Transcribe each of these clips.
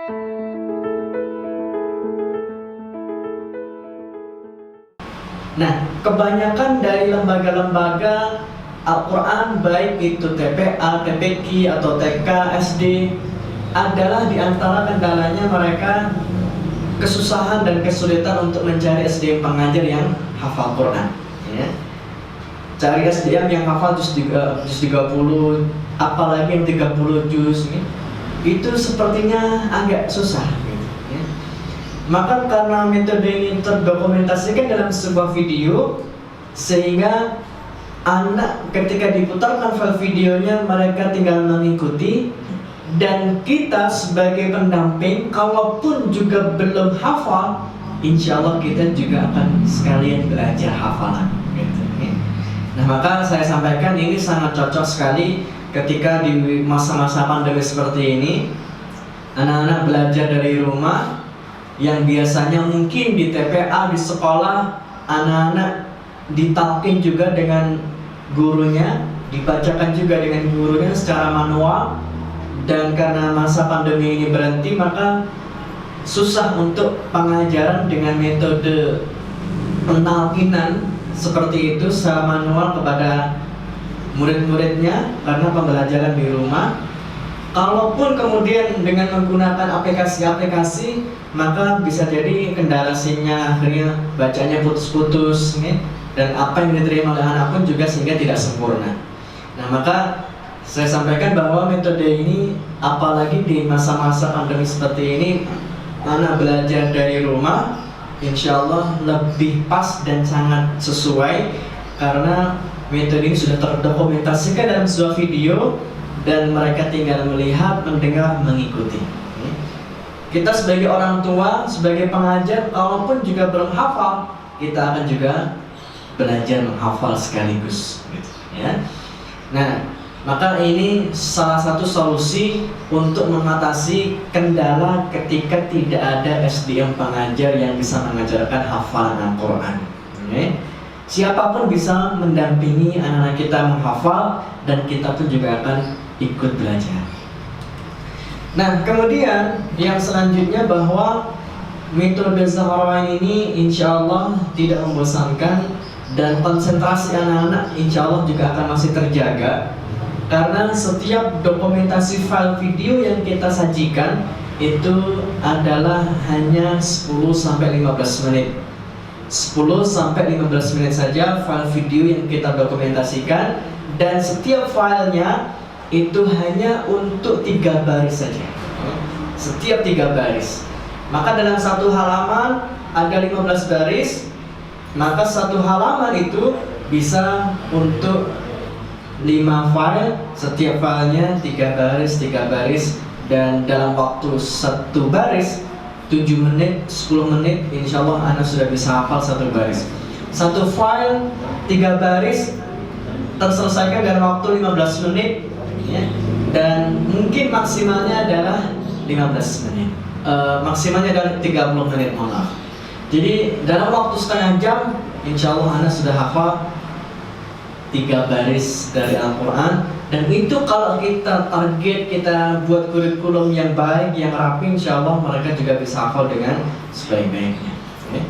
Nah, kebanyakan dari lembaga-lembaga Al-Quran, baik itu TPA, TPQ, atau TK, SD, adalah diantara kendalanya mereka kesusahan dan kesulitan untuk mencari SDM pengajar yang hafal Quran. Ya. Cari SDM yang hafal juz 30, apalagi yang 30 juz, itu sepertinya agak susah. Maka karena metode ini terdokumentasikan dalam sebuah video, sehingga anak ketika diputarkan file videonya mereka tinggal mengikuti, dan kita sebagai pendamping kalaupun juga belum hafal, insya Allah kita juga akan sekalian belajar hafalan gitu. Nah, maka saya sampaikan ini sangat cocok sekali ketika di masa-masa pandemi seperti ini, anak-anak belajar dari rumah. Yang biasanya mungkin di TPA, di sekolah, anak-anak ditalkin juga dengan gurunya, dibacakan juga dengan gurunya secara manual. Dan karena masa pandemi ini berhenti, maka susah untuk pengajaran dengan metode pentalkinan seperti itu secara manual kepada murid-muridnya karena pembelajaran di rumah. Kalaupun kemudian dengan menggunakan aplikasi-aplikasi, maka bisa jadi kendala SIM-nya, akhirnya bacanya putus-putus, dan apa yang diterima oleh anak pun juga sehingga tidak sempurna. Nah, maka saya sampaikan bahwa metode ini, apalagi di masa-masa pandemi seperti ini, anak belajar dari rumah, insya Allah lebih pas dan sangat sesuai, karena metode ini sudah terdokumentasikan dalam sebuah video, dan mereka tinggal melihat, mendengar, mengikuti. Kita sebagai orang tua, sebagai pengajar, kalaupun juga belum hafal, kita akan juga belajar menghafal sekaligus, ya. Nah, maka ini salah satu solusi untuk mengatasi kendala ketika tidak ada SDM pengajar yang bisa mengajarkan hafalan Al-Quran. Siapapun bisa mendampingi anak-anak kita menghafal, dan kita pun juga akan ikut belajar. Nah, kemudian yang selanjutnya bahwa metode Zahrawan ini insya Allah tidak membosankan, dan konsentrasi anak-anak insya Allah juga akan masih terjaga, karena setiap dokumentasi file video yang kita sajikan itu adalah hanya 10-15 menit. 10-15 menit saja file video yang kita dokumentasikan, dan setiap filenya itu hanya untuk 3 baris saja. Setiap 3 baris. Maka dalam satu halaman ada 15 baris, maka satu halaman itu bisa untuk 5 file, setiap filenya 3 baris, 3 baris, dan dalam waktu 1 baris 7 menit, 10 menit, insya Allah Anda sudah bisa hafal 1 baris. Satu file 3 baris terselesaikan dalam waktu 15 menit, ya. Dan mungkin maksimalnya adalah 15 menit, maksimalnya adalah 30 menit, mohon maaf. Jadi dalam waktu setengah jam, insya Allah Anda sudah hafal 3 baris dari Al-Quran. Dan itu kalau kita target, kita buat kurikulum yang baik, yang rapi, insya Allah mereka juga bisa hafal dengan sebaik-baiknya, ya.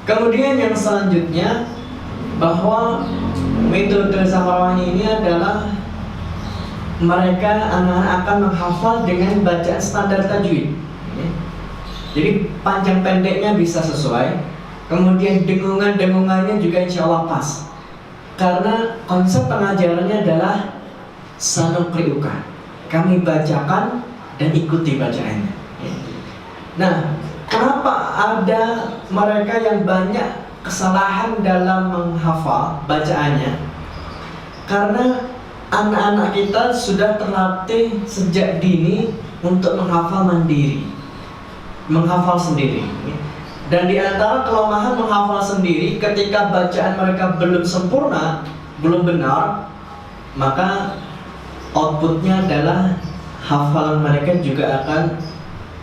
Kemudian yang selanjutnya, bahwa metode Zahrawan ini adalah mereka anak-anak akan menghafal dengan bacaan standar tajwid, ya. Jadi panjang pendeknya bisa sesuai, kemudian dengungan-dengungannya juga insya Allah pas, karena konsep pengajarannya adalah sanuqri'uka, kami bacakan dan ikuti bacaannya, ya. Nah, kenapa ada mereka yang banyak kesalahan dalam menghafal bacaannya? Karena anak-anak kita sudah terlatih sejak dini untuk menghafal mandiri, menghafal sendiri. Dan di antara kelemahan menghafal sendiri, ketika bacaan mereka belum sempurna, belum benar, maka outputnya adalah hafalan mereka juga akan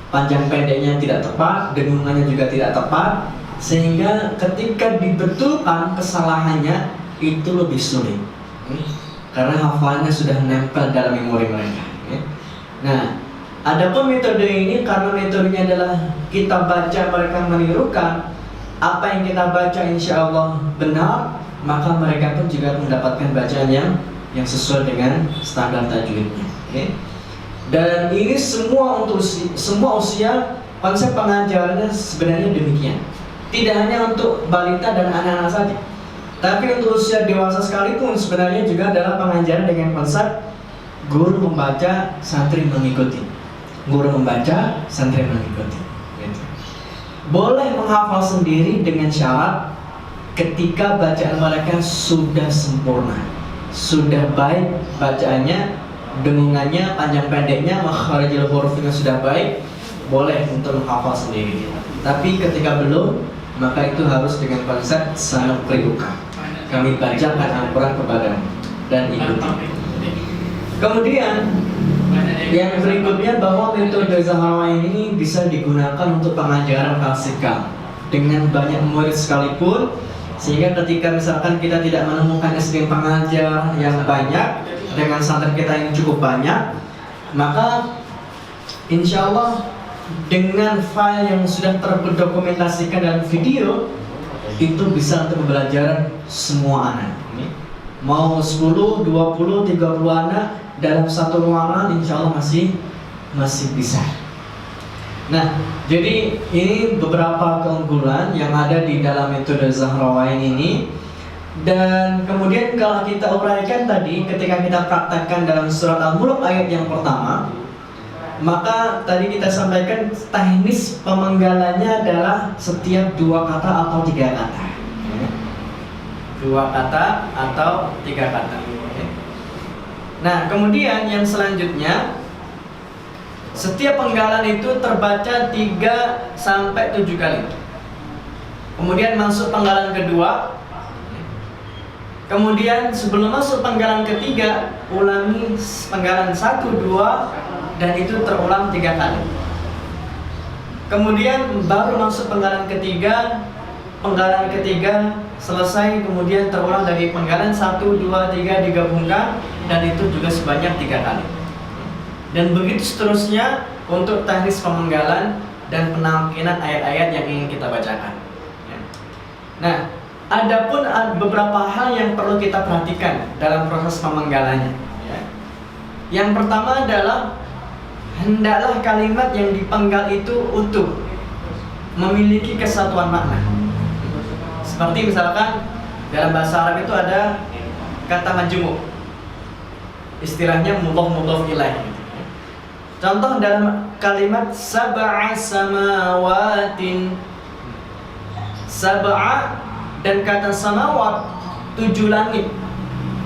panjang pendeknya tidak tepat, dengungannya juga tidak tepat, sehingga ketika dibetulkan kesalahannya itu lebih sulit, karena hafalannya sudah menempel dalam memori mereka. Nah, Adapun metode ini karena metodenya adalah kita baca mereka menirukan, apa yang kita baca insya Allah benar, maka mereka pun juga mendapatkan bacaan yang sesuai dengan standar tajwidnya. Okay? Dan ini semua untuk semua usia, konsep pengajarannya sebenarnya demikian. Tidak hanya untuk balita dan anak-anak saja, tapi untuk usia dewasa sekalipun sebenarnya juga adalah pengajaran dengan konsep guru membaca, santri mengikuti. Guru membaca, santri mengikuti. Gitu. Boleh menghafal sendiri dengan syarat ketika bacaan mereka sudah sempurna, sudah baik bacaannya, dengungannya, panjang pendeknya, makharijul hurufnya sudah baik, boleh untuk menghafal sendiri. Tapi ketika belum, maka itu harus dengan konsep sanuqri'uka. Kami bacakan Al-Quran kepadamu dan ikuti. Kemudian yang berikutnya bahwa metode Zahrawain ini bisa digunakan untuk pengajaran klasikal dengan banyak murid sekalipun, sehingga ketika misalkan kita tidak menemukan SDM pengajar yang banyak dengan santri kita yang cukup banyak, maka insya Allah dengan file yang sudah terdokumentasikan dalam video itu bisa untuk pembelajaran semua anak. Mau 10, 20, 30 anak dalam satu ruangan insya Allah masih bisa. Nah, jadi ini beberapa keunggulan yang ada di dalam metode Zahrawain ini. Dan kemudian kalau kita uraikan tadi, ketika kita praktekkan dalam surat Al-Mulk ayat yang pertama, maka tadi kita sampaikan teknis pemenggalannya adalah setiap 2 kata atau 3 kata. 2 kata atau 3 kata. Nah, kemudian yang selanjutnya, setiap penggalan itu terbaca 3 sampai 7 kali. Kemudian masuk penggalan kedua. Kemudian sebelum masuk penggalan ketiga, ulangi penggalan 1, 2, dan itu terulang 3 kali. Kemudian baru masuk penggalan ketiga, selesai, kemudian terulang dari penggalan 1, 2, 3 digabungkan, dan itu juga sebanyak 3 kali. Dan begitu seterusnya untuk teknis pemenggalan dan penampilan ayat-ayat yang ingin kita bacakan. Nah, adapun beberapa hal yang perlu kita perhatikan dalam proses pemenggalannya. Yang pertama adalah hendaklah kalimat yang dipenggal itu utuh, memiliki kesatuan makna. Seperti misalkan dalam bahasa Arab itu ada kata majmu', istilahnya mudhaf ilaih. Contoh dalam kalimat sab'a samawatin, sab'a dan kata samawat 7 langit,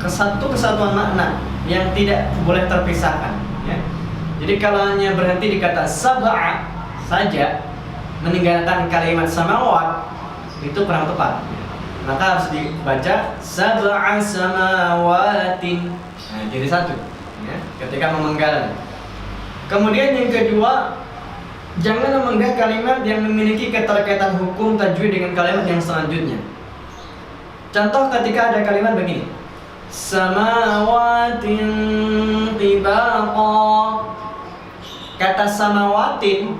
kesatuan makna yang tidak boleh terpisahkan. Ya. Jadi kalau hanya berhenti di kata sab'a saja, meninggalkan kalimat samawat, itu kurang tepat. Maka harus dibaca sab'a samawatin. Nah, jadi satu. Ya, ketika memenggal. Kemudian yang kedua, jangan memenggal kalimat yang memiliki keterkaitan hukum tajwid dengan kalimat yang selanjutnya. Contoh ketika ada kalimat begini, samawatin tibaqa. Kata samawatin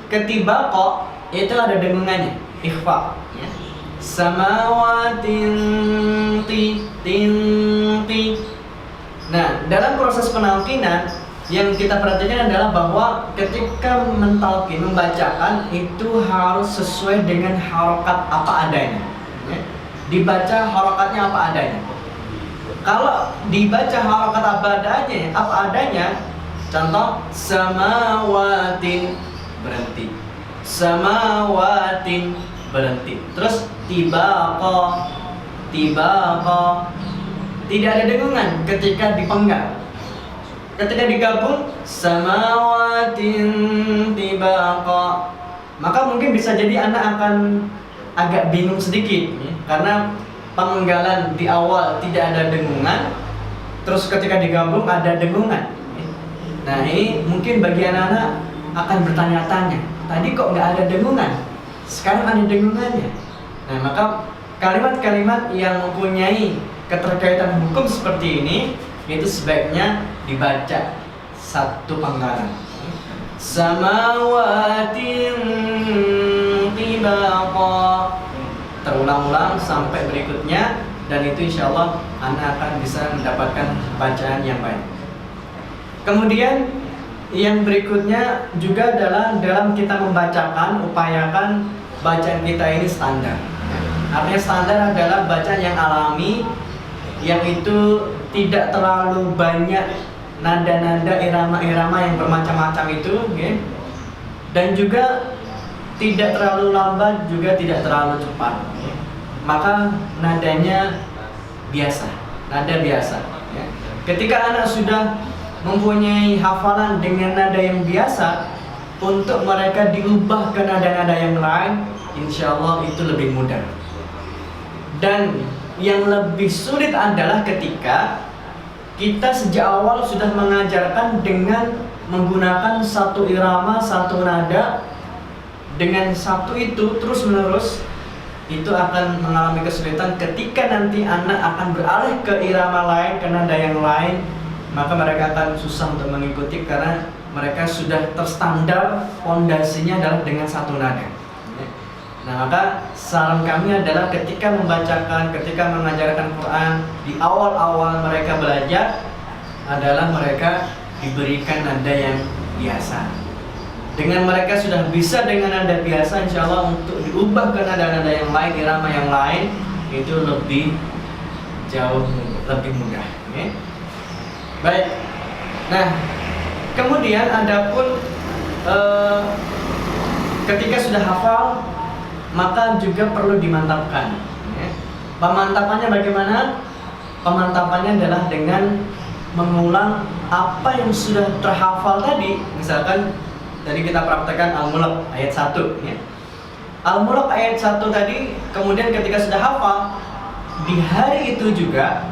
ketibaqa itu ada dengungannya, ikhfa. Ya. Samawatin ti. Nah, dalam proses penalqinan yang kita perhatikan adalah bahwa ketika mentalqin, membacakan itu harus sesuai dengan harokat apa adanya. Ya. Dibaca harokatnya apa adanya. Kalau dibaca harokat apa adanya, contoh samawatin berhenti, samawatin berhenti. Terus tibaqa tidak ada dengungan ketika dipenggal. Ketika digabung samawatin tibaqa, maka mungkin bisa jadi anak akan agak bingung sedikit ya, karena pemenggalan di awal tidak ada dengungan, terus ketika digabung ada dengungan. Nah, ini mungkin bagi anak-anak akan bertanya-tanya, tadi kok nggak ada dengungan, sekarang ada dengungannya. Nah, maka kalimat-kalimat yang mempunyai keterkaitan hukum seperti ini itu sebaiknya dibaca satu penggalan samawatin tibaqa. Terulang-ulang sampai berikutnya, dan itu insya Allah Anda akan bisa mendapatkan bacaan yang baik. Kemudian yang berikutnya juga adalah dalam kita membacakan, upayakan bacaan kita ini standar. Artinya standar adalah bacaan yang alami, yang itu tidak terlalu banyak nada-nada, irama-irama yang bermacam-macam itu, okay? Dan juga tidak terlalu lambat, juga tidak terlalu cepat, okay? Maka nadanya biasa, nada biasa, okay? Ketika anak sudah mempunyai hafalan dengan nada yang biasa, untuk mereka diubah ke nada-nada yang lain, insya Allah itu lebih mudah. Dan yang lebih sulit adalah ketika kita sejak awal sudah mengajarkan dengan menggunakan satu irama, satu nada, dengan satu itu terus menerus, itu akan mengalami kesulitan ketika nanti anak akan beralih ke irama lain, ke nada yang lain, maka mereka akan susah untuk mengikuti karena mereka sudah terstandar fondasinya adalah dengan satu nada. Nah, maka saran kami adalah ketika membacakan, ketika mengajarkan Quran, di awal-awal mereka belajar adalah mereka diberikan nada yang biasa. Dengan mereka sudah bisa dengan nada biasa, insya Allah untuk diubah ke nada-nada yang lain, irama yang lain, itu lebih jauh lebih mudah. Okay? Baik. Nah, kemudian adapun ketika sudah hafal, maka juga perlu dimantapkan. Pemantapannya bagaimana? Pemantapannya adalah dengan mengulang apa yang sudah terhafal tadi. Misalkan tadi kita praktekkan Al-Mulk ayat 1, ya. Al-Mulk ayat 1 tadi, kemudian ketika sudah hafal, di hari itu juga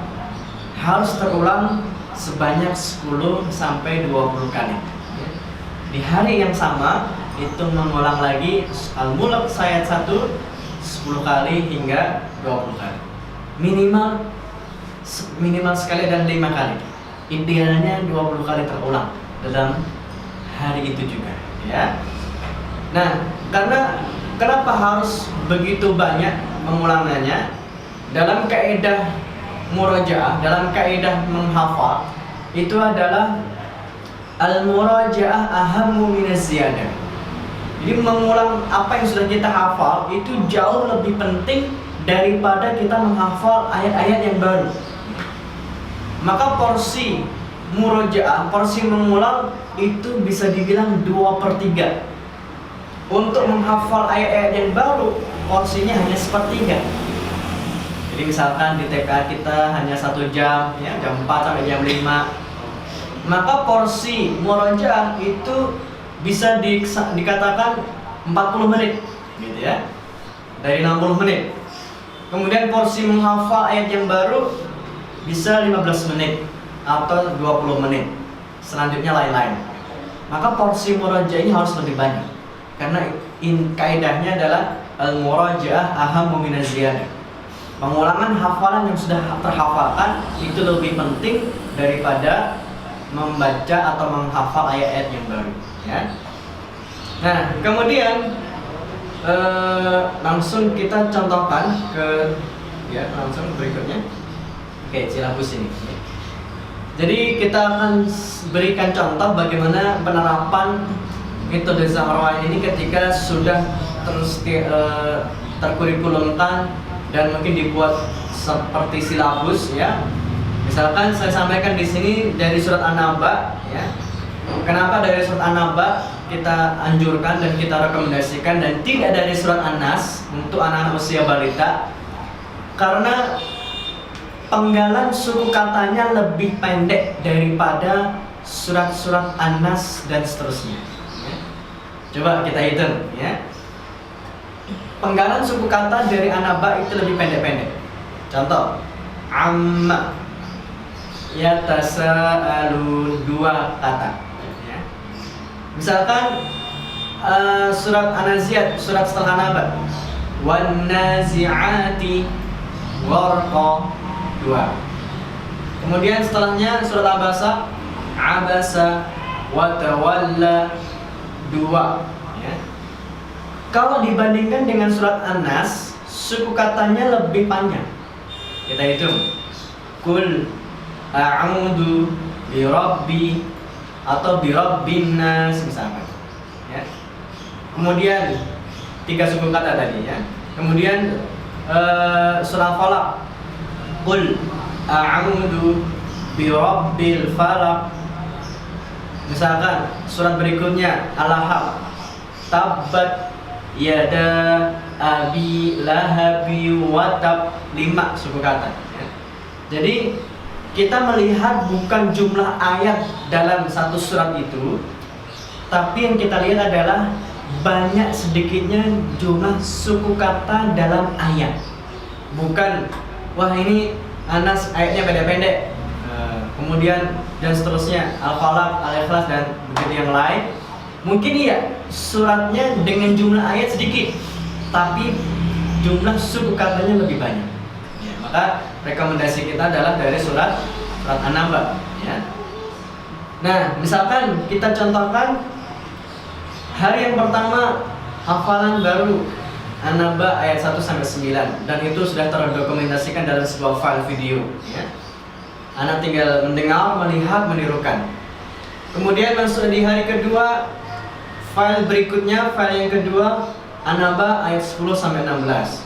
harus terulang sebanyak 10 sampai 20 kali. Di hari yang sama itu mengulang lagi Al-Mulk ayat 1 10 kali hingga 20 kali. Minimal sekali dan 5 kali. Idealnya 20 kali terulang dalam hari itu juga, ya. Nah, karena kenapa harus begitu banyak mengulangannya? Dalam kaidah murajaah, dalam kaidah menghafal, itu adalah al-murajaah ahammu minaz ziyadah. Jadi mengulang apa yang sudah kita hafal itu jauh lebih penting daripada kita menghafal ayat-ayat yang baru. Maka porsi murajaah, porsi mengulang itu bisa dibilang 2/3. Untuk menghafal ayat-ayat yang baru, porsinya hanya 1/3. Jadi misalkan di TPA kita hanya 1 jam, ya, jam 4 sampai jam 5. Maka porsi murajaah itu bisa dikatakan 40 menit, gitu ya, dari 60 menit. Kemudian porsi menghafal ayat yang baru bisa 15 menit atau 20 menit. Selanjutnya lain-lain. Maka porsi murajaah ini harus lebih banyak, karena kaidahnya adalah al-murajaah ahammu minaz ziyadah. Pengulangan hafalan yang sudah terhafalkan itu lebih penting daripada membaca atau menghafal ayat-ayat yang baru, ya. Nah, kemudian langsung kita contohkan ke, ya, langsung berikutnya. Oke, silabus ini. Jadi kita akan berikan contoh bagaimana penerapan metode Zahrawan ini ketika sudah terkurikulumkan dan mungkin dibuat seperti silabus, ya. Misalkan saya sampaikan di sini dari surat An-Naba, ya. Kenapa dari surat An-Naba kita anjurkan dan kita rekomendasikan dan tidak dari surat An-Nas untuk anak-anak usia balita? Karena penggalan suku katanya lebih pendek daripada surat-surat An-Nas dan seterusnya, ya. Coba kita hitung, ya. Penggalan suku kata dari An-Naba itu lebih pendek-pendek. Contoh, amma yatasaalun, 2 kata, ya. Misalkan surat An-Nazi'at, surat setelah An-Naba, wan nazi'ati gharqa, 2. Kemudian setelahnya surat Abasa, abasa wa tawalla, 2 ya. Kalau dibandingkan dengan surat An-Nas, suku katanya lebih panjang. Kita hitung. Kul a'udzu birabbi atau birabbin nas misalkan ya. Kemudian 3 suku kata tadi ya. Kemudian surah Falaq, Qul a'udzu birabbil falaq. Misalkan surat berikutnya Al-Lahab, Tabbat yada abi lahabi wa tab, 5 suku kata ya. Jadi kita melihat bukan jumlah ayat dalam satu surat itu, tapi yang kita lihat adalah banyak sedikitnya jumlah suku kata dalam ayat. Bukan, wah ini Anas ayatnya pendek-pendek, kemudian dan seterusnya, Al-Falaq, Al-Ikhlas dan begitu yang lain. Mungkin iya suratnya dengan jumlah ayat sedikit, tapi jumlah suku katanya lebih banyak ya. Maka rekomendasi kita adalah dari surat An-Naba ya. Nah, misalkan kita contohkan hari yang pertama hafalan baru An-Naba ayat 1 sampai 9 dan itu sudah terdokumentasikan dalam sebuah file video ya. Anak tinggal mendengar, melihat, menirukan. Kemudian masuk di hari kedua, file berikutnya, file yang kedua An-Naba ayat 10 sampai 16.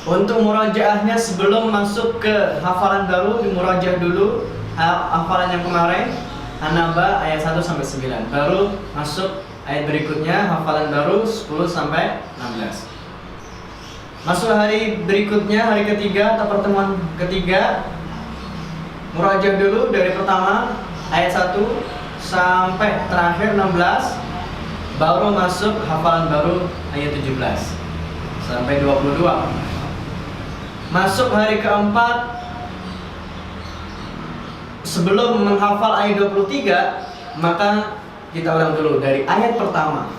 Untuk murajaahnya sebelum masuk ke hafalan baru, di murajaah dulu hafalan yang kemarin An-Naba ayat 1 sampai 9. Baru masuk ayat berikutnya hafalan baru 10 sampai 16. Masuk hari berikutnya, hari ketiga atau pertemuan ketiga, murajaah dulu dari pertama ayat 1 sampai terakhir 16. Baru masuk hafalan baru ayat 17 sampai 22. Masuk hari keempat, sebelum menghafal ayat 23, maka kita ulang dulu dari ayat pertama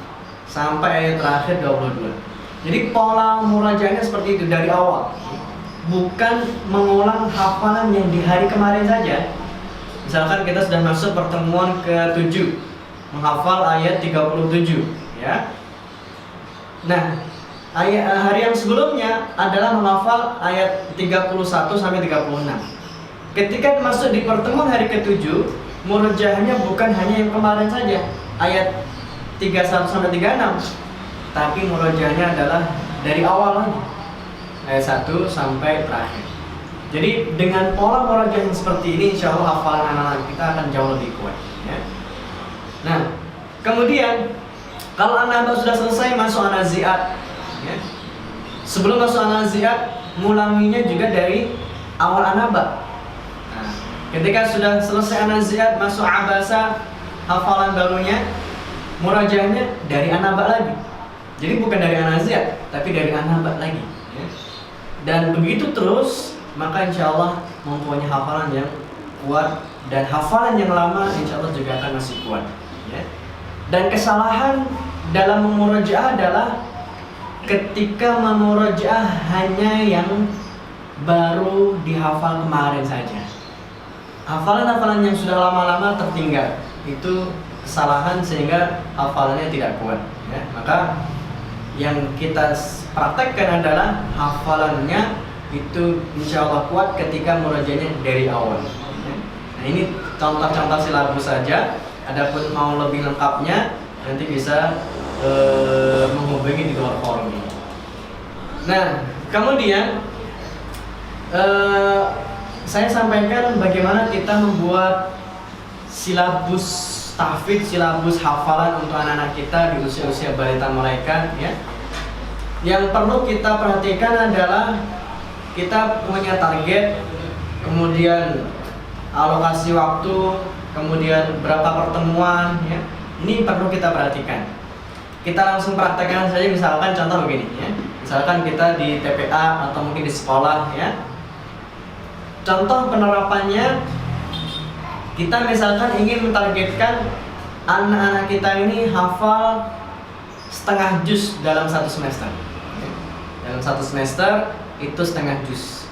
sampai ayat terakhir 22. Jadi pola murajaahnya seperti itu dari awal. Bukan mengulang hafalan yang di hari kemarin saja. Misalkan kita sudah masuk pertemuan ke-7, menghafal ayat 37 ya. Nah, hari yang sebelumnya adalah menghafal ayat 31 sampai 36. Ketika masuk di pertemuan hari ke-7, murajaahnya bukan hanya yang kemarin saja, ayat 31 sampai 36, tapi murajaahnya adalah dari awal lagi, ayat 1 sampai terakhir. Jadi dengan pola murajaah yang seperti ini, insya Allah hafalan anak-anak kita akan jauh lebih kuat ya. Nah, kemudian kalau An-Naba sudah selesai, masuk An-Nazi'at ya. Sebelum masuk An-Nazi'at, mulanginya juga dari awal An-Naba. Nah, ketika sudah selesai An-Nazi'at, masuk Abasa, hafalan barunya, murajaahnya dari An-Naba lagi. Jadi bukan dari An-Nazi'at, tapi dari An-Naba lagi ya. Dan begitu terus, maka insya Allah mempunyai hafalan yang kuat, dan hafalan yang lama insya Allah juga akan masih kuat ya. Dan kesalahan dalam memurajaah adalah ketika memurajaah hanya yang baru dihafal kemarin saja. Hafalan-hafalan yang sudah lama-lama tertinggal, itu kesalahan sehingga hafalannya tidak kuat ya. Maka yang kita praktekkan adalah hafalannya itu insya Allah kuat ketika murajaahnya dari awal ya. Nah, ini contoh-contoh silabus saja. Adapun mau lebih lengkapnya nanti bisa menghubungi di luar forum ini. Nah, kemudian saya sampaikan bagaimana kita membuat silabus tahfidz, silabus hafalan untuk anak-anak kita di usia-usia balita mereka ya. Yang perlu kita perhatikan adalah kita punya target, kemudian alokasi waktu, kemudian berapa pertemuan ya. Ini perlu kita perhatikan. Kita langsung praktekkan saja, misalkan contoh begini ya. Misalkan kita di TPA atau mungkin di sekolah ya. Contoh penerapannya, kita misalkan ingin mentargetkan anak-anak kita ini hafal setengah juz dalam satu semester ya. Dalam satu semester itu setengah juz.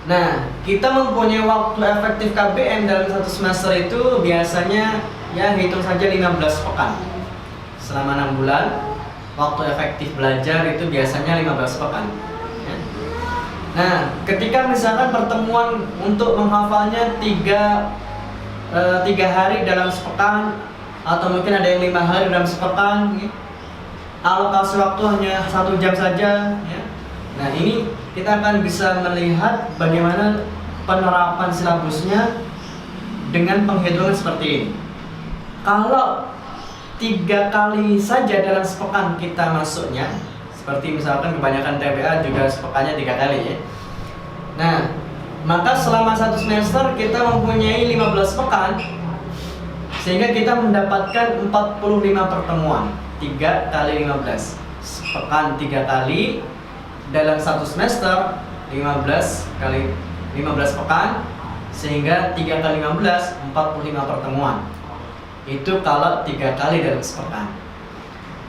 Nah, kita mempunyai waktu efektif KBM dalam satu semester itu biasanya ya hitung saja 15 pekan. Selama 6 bulan, waktu efektif belajar itu biasanya 15 pekan. Ya. Nah, ketika misalkan pertemuan untuk menghafalnya 3 hari dalam sepekan, atau mungkin ada yang 5 hari dalam sepekan, ya. Alokasi waktu hanya 1 jam saja, ya. Nah, ini kita akan bisa melihat bagaimana penerapan silabusnya dengan penghitungan seperti ini. Kalau 3 kali saja dalam sepekan kita masuknya, seperti misalkan kebanyakan TPA juga sepekannya 3 kali, ya. Nah, maka selama 1 semester kita mempunyai 15 pekan, sehingga kita mendapatkan 45 pertemuan. 3 kali 15 sepekan 3 kali dalam 1 semester, 15 kali 15 pekan, sehingga 3 kali 15 45 pertemuan. Itu kalau 3 kali dalam sepekan.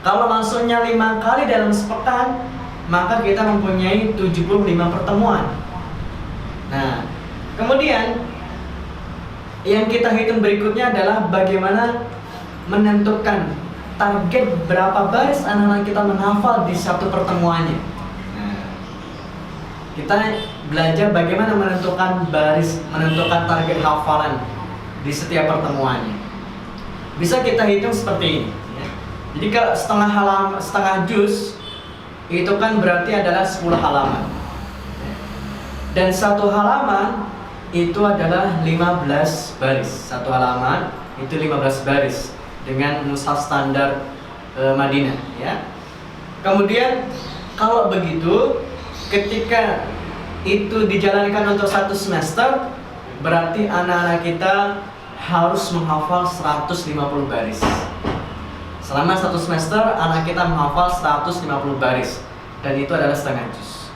Kalau masuknya 5 kali dalam sepekan, maka kita mempunyai 75 pertemuan. Nah, kemudian yang kita hitung berikutnya adalah bagaimana menentukan target berapa baris anak-anak kita menghafal di satu pertemuannya. Nah, kita belajar bagaimana menentukan target hafalan di setiap pertemuannya. Bisa kita hitung seperti ini. Ya. Jadi kalau setengah juz itu kan berarti adalah 10 halaman. Dan 1 halaman itu adalah 15 baris. 1 halaman itu 15 baris dengan mushaf standar Madinah, ya. Kemudian kalau begitu, ketika itu dijalankan untuk 1 semester, berarti anak-anak kita harus menghafal 150 baris. Selama 1 semester, anak kita menghafal 150 baris, dan itu adalah setengah juz.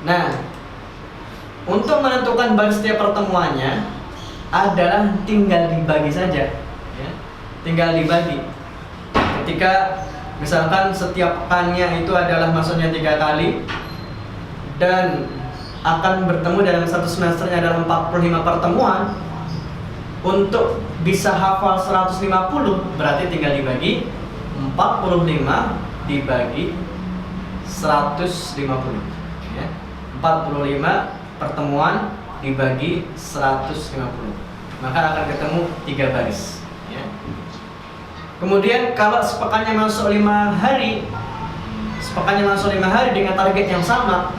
Nah, untuk menentukan baris setiap pertemuannya adalah tinggal dibagi saja, ya. Tinggal dibagi. Ketika misalkan setiap pekannya itu adalah maksudnya 3 kali, dan akan bertemu dalam 1 semesternya adalah 45 pertemuan, untuk bisa hafal 150 berarti tinggal dibagi 45 dibagi 150, ya. 45 pertemuan dibagi 150, maka akan ketemu 3 baris, ya. Kemudian kalau sepekannya masuk 5 hari dengan target yang sama,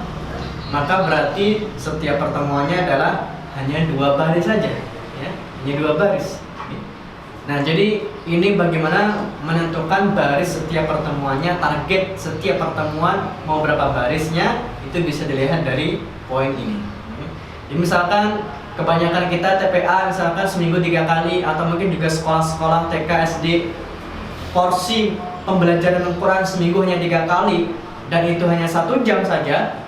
maka berarti setiap pertemuannya adalah hanya 2 baris saja, ya. Hanya 2 baris. Nah, jadi ini bagaimana menentukan baris setiap pertemuannya, target setiap pertemuan mau berapa barisnya, itu bisa dilihat dari poin ini. Jadi misalkan kebanyakan kita TPA misalkan seminggu 3 kali, atau mungkin juga sekolah-sekolah TK, SD, porsi pembelajaran Al-Quran seminggu hanya 3 kali, dan itu hanya 1 jam saja,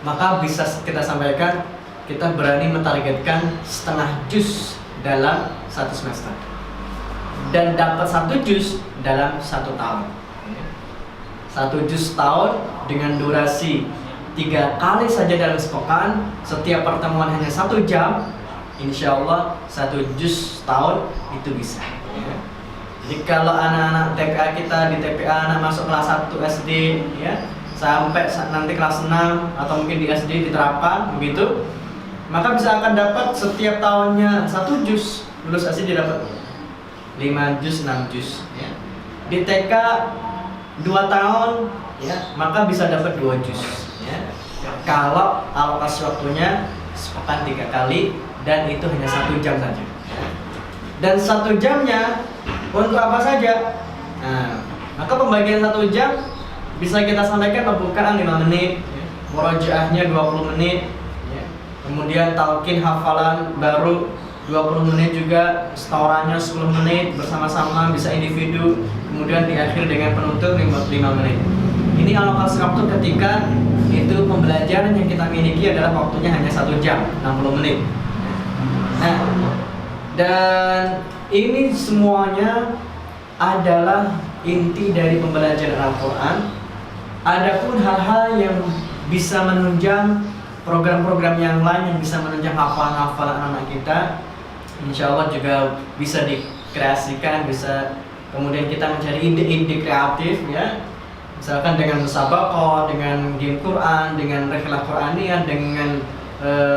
maka bisa kita sampaikan kita berani mentargetkan setengah juz dalam 1 semester, dan dapat 1 juz dalam 1 tahun. 1 juz tahun dengan durasi 3 kali saja dalam sepekan, setiap pertemuan hanya 1 jam, insya Allah 1 juz tahun itu bisa, ya. Jadi kalau anak-anak TPA kita di TPA anak masuk kelas 1 SD, ya, sampai nanti kelas 6 atau mungkin di SD diterapkan begitu, maka bisa akan dapat setiap tahunnya 1 juz. Lulus SD dapat 5 juz, 6 juz, ya. Di TK 2 tahun, ya, maka bisa dapat 2 juz, ya. Kalau alokasi waktunya sepekan 3 kali, dan itu hanya 1 jam saja, ya. Dan 1 jamnya untuk apa saja? Nah, maka pembagian 1 jam bisa kita sampaikan pembukaan 5 menit, ya. Murojaahnya 20 menit, ya. Kemudian talqin hafalan baru 20 menit juga, setorannya 10 menit bersama-sama, bisa individu, kemudian diakhiri dengan penutur 5 menit. Ini alokasi waktu ketika itu pembelajaran yang kita miliki adalah waktunya hanya 1 jam, 60 menit. Nah, dan ini semuanya adalah inti dari pembelajaran Al-Quran. Adapun hal-hal yang bisa menunjang program-program yang lain yang bisa menunjang hafalan-hafalan anak kita, insya Allah juga bisa dikreasikan, bisa kemudian kita mencari ide-ide kreatif ya, misalkan dengan musabaqah, dengan game Quran, dengan rihlah Qur'aniyah, dengan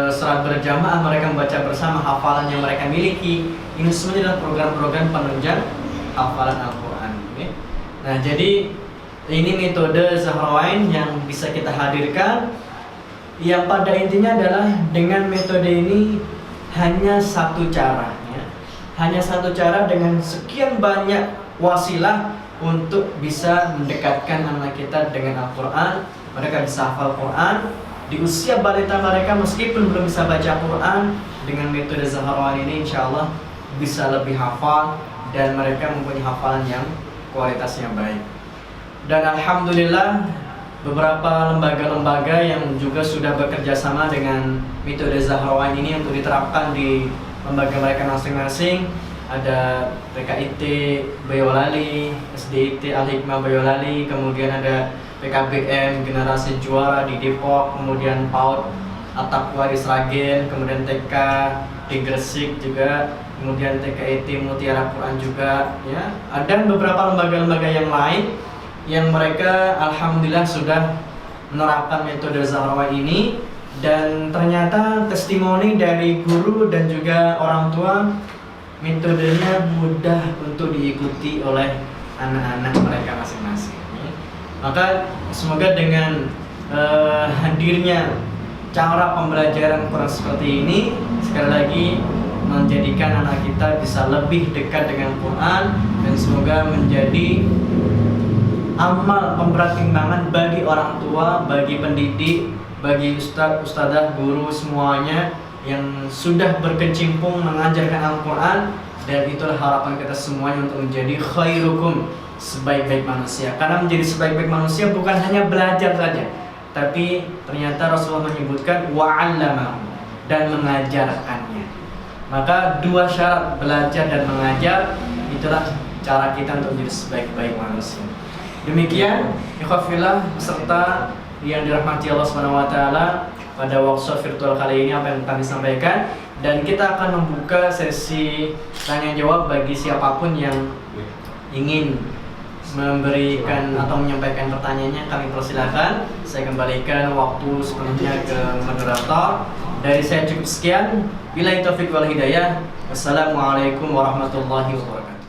salat berjamaah, mereka membaca bersama hafalan yang mereka miliki. Ini semuanya adalah program-program penunjang hafalan Al-Quran. Okay? Nah, jadi ini metode Zahrawain yang bisa kita hadirkan, yang pada intinya adalah dengan metode ini hanya satu cara ya. Hanya satu cara dengan sekian banyak wasilah untuk bisa mendekatkan anak kita dengan Al-Quran. Mereka bisa hafal Quran di usia balita mereka, meskipun belum bisa baca Quran, dengan metode Zahrawain ini insya Allah bisa lebih hafal dan mereka mempunyai hafalan yang kualitasnya baik. Dan alhamdulillah beberapa lembaga-lembaga yang juga sudah bekerja sama dengan metode Zahrawain ini untuk diterapkan di lembaga mereka masing-masing. Ada PKIT Boyolali, SDIT Al-Hikmah Boyolali, kemudian ada PKBM Generasi Juara di Depok, kemudian PAUD At-Taqwa di Sragen, kemudian TK di Gresik juga, kemudian TKIT Mutiara Quran juga ya. Ada beberapa lembaga-lembaga yang lain yang mereka alhamdulillah sudah menerapkan metode Zahrawain ini, dan ternyata testimoni dari guru dan juga orang tua, metodenya mudah untuk diikuti oleh anak-anak mereka masing-masing. Maka semoga dengan hadirnya cara pembelajaran Quran seperti ini, sekali lagi menjadikan anak kita bisa lebih dekat dengan Quran, dan semoga menjadi amal pemberat timbangan bagi orang tua, bagi pendidik, bagi ustadz, ustadzah, guru semuanya yang sudah berkecimpung mengajarkan Al-Quran. Dan itulah harapan kita semuanya untuk menjadi khairukum, sebaik-baik manusia. Karena menjadi sebaik-baik manusia bukan hanya belajar saja, tapi ternyata Rasulullah menyebutkan wa'allamahu, dan mengajarkannya. Maka dua syarat, belajar dan mengajar, itulah cara kita untuk menjadi sebaik-baik manusia. Demikian ikhwafillah beserta yang dirahmati Allah SWT, pada workshop virtual kali ini apa yang kami sampaikan, dan kita akan membuka sesi tanya jawab bagi siapapun yang ingin memberikan atau menyampaikan pertanyaannya. Kami persilakan. Saya kembalikan waktu sepenuhnya ke moderator. Dari saya cukup sekian. Billahi taufiq wal hidayah. Wassalamualaikum warahmatullahi wabarakatuh.